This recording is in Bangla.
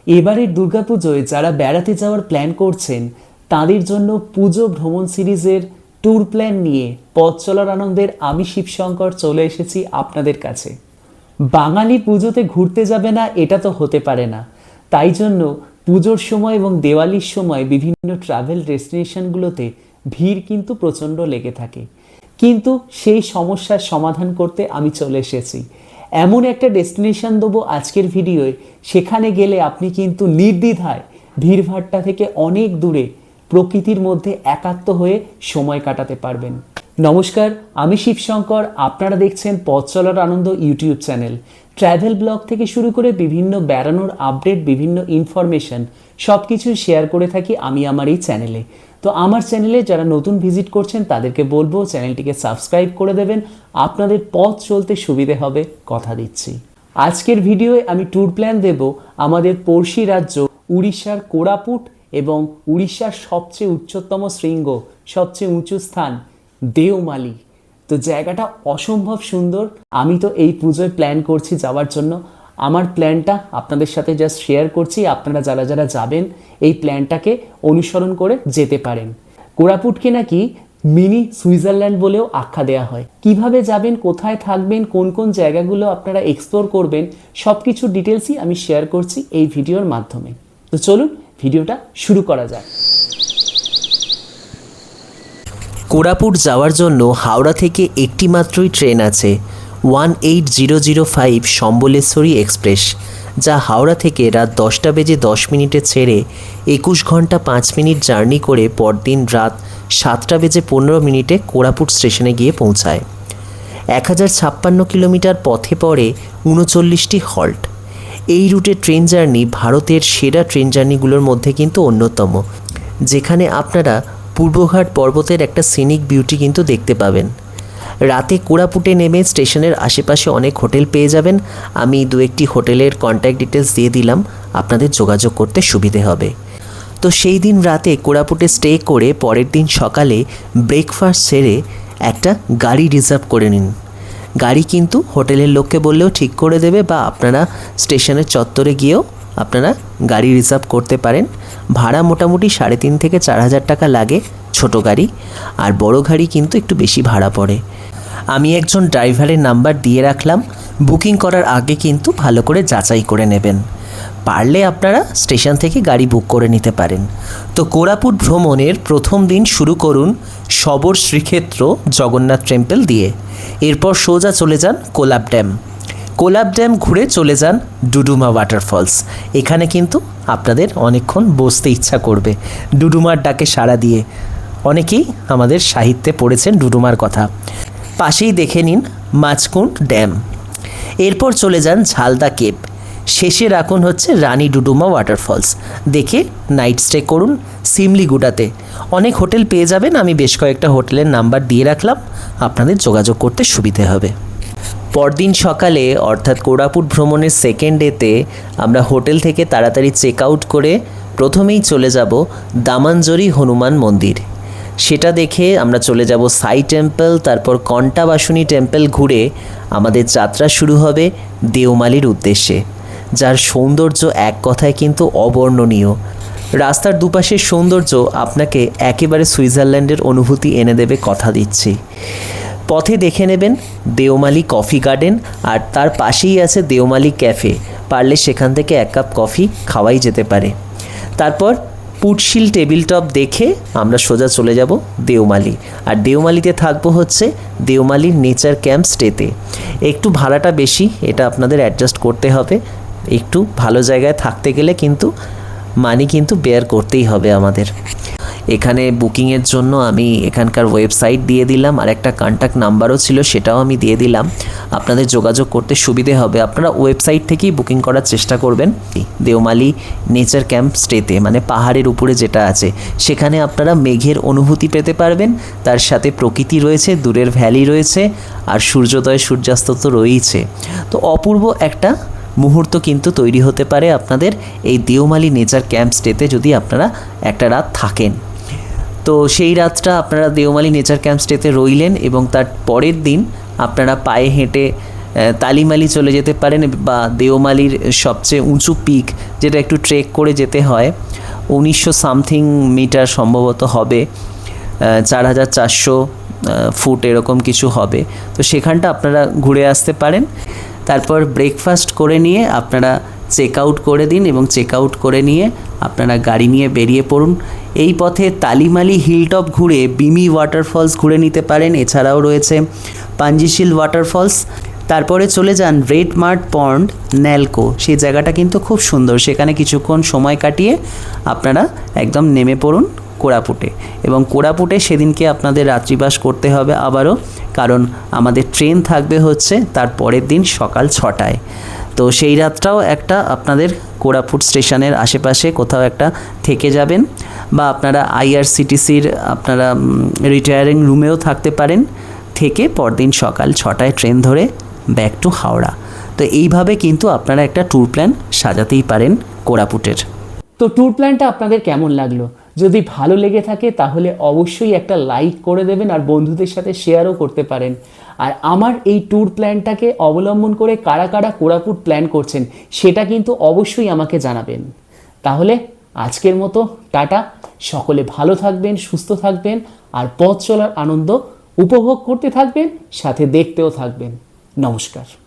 এবারের দুর্গাপুজোয় যারা বেড়াতে যাওয়ার প্ল্যান করছেন তাদের জন্য পুজো ভ্রমণ সিরিজের ট্যুর প্ল্যান নিয়ে পথ চলার আনন্দের আমি শিবশঙ্কর চলে এসেছি আপনাদের কাছে। বাঙালি পুজোতে ঘুরতে যাবে না এটা তো হতে পারে না, তাই জন্য পুজোর সময় এবং দেওয়ালির সময় বিভিন্ন ট্রাভেল ডেস্টিনেশনগুলোতে ভিড় কিন্তু প্রচণ্ড লেগে থাকে। কিন্তু সেই সমস্যার সমাধান করতে আমি চলে এসেছি। এমন একটা ডেস্টিনেশন দেবো আজকের ভিডিওয়, সেখানে গেলে আপনি কিন্তু নির্দ্বিধায় ভিড়ভাট্টা থেকে অনেক দূরে প্রকৃতির মধ্যে একাত্ম হয়ে সময় কাটাতে পারবেন। নমস্কার, আমি শিবশঙ্কর, আপনারা দেখছেন পথ চলার আনন্দ ইউটিউব চ্যানেল। ট্র্যাভেল ব্লগ থেকে শুরু করে বিভিন্ন বেড়ানোর আপডেট, বিভিন্ন ইনফরমেশন সব কিছু শেয়ার করে থাকি আমি আমার এই চ্যানেলে। তো আমার চ্যানেলে যারা নতুন ভিজিট করছেন তাদেরকে বলবো চ্যানেলটিকে সাবস্ক্রাইব করে দেবেন, আপনাদের পথ চলতে সুবিধে হবে, কথা দিচ্ছি। আজকের ভিডিওয়ে আমি ট্যুর প্ল্যান দেব আমাদের পড়শি রাজ্য উড়িষ্যার কোরাপুট এবং উড়িষ্যার সবচেয়ে উচ্চতম শৃঙ্গ, সবচেয়ে উঁচু স্থান দেওমালি। তো জায়গাটা অসম্ভব সুন্দর। আমি তো এই পুজোয় প্ল্যান করছি যাওয়ার জন্য। আমার প্ল্যানটা আপনাদের সাথে জাস্ট শেয়ার করছি, আপনারা যারা যারা যাবেন এই প্ল্যানটাকে অনুসরণ করে যেতে পারেন। কোরাপুটকে নাকি মিনি সুইজারল্যান্ড বলেও আখ্যা দেওয়া হয়। কিভাবে যাবেন, কোথায় থাকবেন, কোন কোন জায়গাগুলো আপনারা এক্সপ্লোর করবেন, সব কিছু ডিটেলসই আমি শেয়ার করছি এই ভিডিওর মাধ্যমে। তো চলুন ভিডিওটা শুরু করা যাক। কোরাপুট যাওয়ার জন্য হাওড়া থেকে একটি মাত্রই ট্রেন আছে, 18005 সম্বলেশ্বরী এক্সপ্রেস, যা হাওড়া থেকে রাত 10টা বেজে 10 মিনিটে ছেড়ে 21 ঘন্টা 5 মিনিট জার্নি করে পরদিন রাত 7টা বেজে 15 মিনিটে কোরাপুট স্টেশনে গিয়ে পৌঁছায়। 1056 কিলোমিটার পথে পড়ে 39টি হল্ট। এই রুটে ট্রেন জার্নি ভারতের সেরা ট্রেন জার্নিগুলোর মধ্যে কিন্তু অন্যতম, যেখানে আপনারা পূর্বঘাট পর্বতের একটা সিনিক বিউটি কিন্তু দেখতে পাবেন। রাতে কোরাপুটে নেমে স্টেশনের আশেপাশে অনেক হোটেল পেয়ে যাবেন। আমি দু একটি হোটেলের কন্ট্যাক্ট ডিটেলস দিয়ে দিলাম, আপনাদের যোগাযোগ করতে সুবিধে হবে। তো সেই দিন রাতে কোরাপুটে স্টে করে পরের দিন সকালে ব্রেকফাস্ট সেরে একটা গাড়ি রিজার্ভ করে নিন। গাড়ি কিন্তু হোটেলের লোককে বললেও ঠিক করে দেবে, বা আপনারা স্টেশনের চত্বরে গিয়েও আপনারা গাড়ি রিজার্ভ করতে পারেন। ভাড়া মোটামুটি 3,500 থেকে 4,000 টাকা লাগে ছোট গাড়ি, আর বড় গাড়ি কিন্তু একটু বেশি ভাড়া পড়ে। আমি একজন ড্রাইভারের নাম্বার দিয়ে রাখলাম, বুকিং করার আগে কিন্তু ভালো করে যাচাই করে নেবেন। পারলে আপনারা স্টেশন থেকে গাড়ি বুক করে নিতে পারেন। তো কোরাপুট ভ্রমণের প্রথম দিন শুরু করুন শবর শ্রীক্ষেত্র জগন্নাথ টেম্পল দিয়ে। এরপর সোজা চলে যান কোলাব ড্যাম। কোলাব ড্যাম ঘুরে চলে যান ডুডুমা ওয়াটারফলস। এখানে কিন্তু আপনাদের অনেকক্ষণ বসতে ইচ্ছা করবে ডুডুমার ডাকে সাড়া দিয়ে। অনেকেই আমাদের সাহিত্যে পড়েছেন ডুডুমার কথা। পাশেই দেখে নিন মাছকুন্ড ড্যাম। এরপর চলে যান ঝালদা কেভ। শেষে রাখুন হচ্ছে রানী ডুডুমা ওয়াটারফলস। দেখে নাইট স্টে করুন সিমলিগুড়াতে। অনেক হোটেল পেয়ে যাবেন, আমি বেশ কয়েকটা হোটেলের নাম্বার দিয়ে রাখলাম, আপনাদের যোগাযোগ করতে সুবিধে হবে। পরদিন সকালে অর্থাৎ কোরাপুট ভ্রমণের সেকেন্ড ডেতে আমরা হোটেল থেকে তাড়াতাড়ি চেক আউট করে প্রথমেই চলে যাব দামানজরি হনুমান মন্দির। সেটা দেখে আমরা চলে যাব সাই টেম্পল, তারপর কণ্টাবাসুনী টেম্পল ঘুরে আমাদের যাত্রা শুরু হবে দেওমালির উদ্দেশ্যে, যার সৌন্দর্য এক কথায় কিন্তু অবর্ণনীয়। রাস্তার দুপাশের সৌন্দর্য আপনাকে একেবারে সুইজারল্যান্ডের অনুভূতি এনে দেবে, কথা দিচ্ছি। পথে দেখে নেবেন দেওমালি কফি গার্ডেন, আর তার পাশেই আছে দেওমালি ক্যাফে। পারলে সেখান থেকে 1 কাপ কফি খাওয়াই যেতে পারে। তারপর পুটশিল টেবিল টপ দেখে আমরা সোজা চলে যাব দেওমালি। আর দেওমালিতে থাকবো হচ্ছে দেওমালির নেচার ক্যাম্প স্টেতে। একটু ভাড়াটা বেশি, এটা আপনাদের অ্যাডজাস্ট করতে হবে। একটু ভালো জায়গায় থাকতে গেলে কিন্তু মানি কিন্তু বেয়ার করতেই হবে আমাদের। এখানে বুকিংয়ের জন্য আমি এখানকার ওয়েবসাইট দিয়ে দিলাম, আর একটা কন্ট্যাক্ট নাম্বারও ছিল, সেটাও আমি দিয়ে দিলাম, আপনাদের যোগাযোগ করতে সুবিধে হবে। আপনারা ওয়েবসাইট থেকেই বুকিং করার চেষ্টা করবেন। দেওমালি নেচার ক্যাম্প স্টেতে, মানে পাহাড়ের উপরে যেটা আছে, সেখানে আপনারা মেঘের অনুভূতি পেতে পারবেন। তার সাথে প্রকৃতি রয়েছে, দূরের ভ্যালি রয়েছে, আর সূর্যোদয় সূর্যাস্ত তো রয়েইছে। তো অপূর্ব একটা মুহূর্ত কিন্তু তৈরি হতে পারে আপনাদের এই দেওমালি নেচার ক্যাম্প স্টেতে যদি আপনারা একটা রাত থাকেন। তো সেই রাতটা আপনারা দেওমালি নেচার ক্যাম্প স্টেতে রইলেন এবং তার পরের দিন আপনারা পায়ে হেঁটে তালিমালি চলে যেতে পারেন, বা দেওমালির সবচেয়ে উঁচু পিক যেটা একটু ট্রেক করে যেতে হয়, 1900 সামথিং মিটার সম্ভবত হবে, 4400 ফুট এরকম কিছু হবে। তো সেখানটা আপনারা ঘুরে আসতে পারেন। তারপর ব্রেকফাস্ট করে নিয়ে আপনারা চেক আউট করে দিন, এবং চেক আউট করে নিয়ে আপনারা গাড়ি নিয়ে বেরিয়ে পড়ুন। এই পথে তালিমালি হিলটপ ঘুরে বিমি ওয়াটারফলস ঘুরে নিতে পারেন। এছাড়াও রয়েছে পাঞ্জিশিল ওয়াটারফলস। তারপরে চলে যান রেড মার্ট পন্ড ন্যালকো, সেই জায়গাটা কিন্তু খুব সুন্দর। সেখানে কিছুক্ষণ সময় কাটিয়ে আপনারা একদম নেমে পড়ুন কোরাপুটে। এবং কোরাপুটে সেদিনকে আপনাদের রাত্রিবাস করতে হবে আবারও, কারণ আমাদের ট্রেন থাকবে হচ্ছে তার পরের দিন সকাল 6টায়। তো সেই রাতটাও একটা আপনাদের কোরাপুট স্টেশনের আশেপাশে কোথাও একটা থেকে যাবেন, বা আপনারা আইআরসিটিসির আপনারা রিটায়ারিং রুমেও থাকতে পারেন, থেকে পরদিন সকাল 6টায় ট্রেন ধরে ব্যাক টু হাওড়া। তো এইভাবে কিন্তু আপনারা একটা ট্যুর প্ল্যান সাজাতেই পারেন কোরাপুটের। তো ট্যুর প্ল্যানটা আপনাদের কেমন লাগলো? যদি ভালো লেগে থাকে তাহলে অবশ্যই একটা লাইক করে দেবেন, আর বন্ধুদের সাথে শেয়ারও করতে পারেন। আর আমার এই ট্যুর প্ল্যানটাকে অবলম্বন করে কারা কারা কোরাপুট প্ল্যান করছেন সেটা কিন্তু অবশ্যই আমাকে জানাবেন। তাহলে আজকের মতো টাটা, সকলে ভালো থাকবেন, সুস্থ থাকবেন, আর পথ চলার আনন্দ উপভোগ করতে থাকবেন, সাথে দেখতেও থাকবেন। নমস্কার।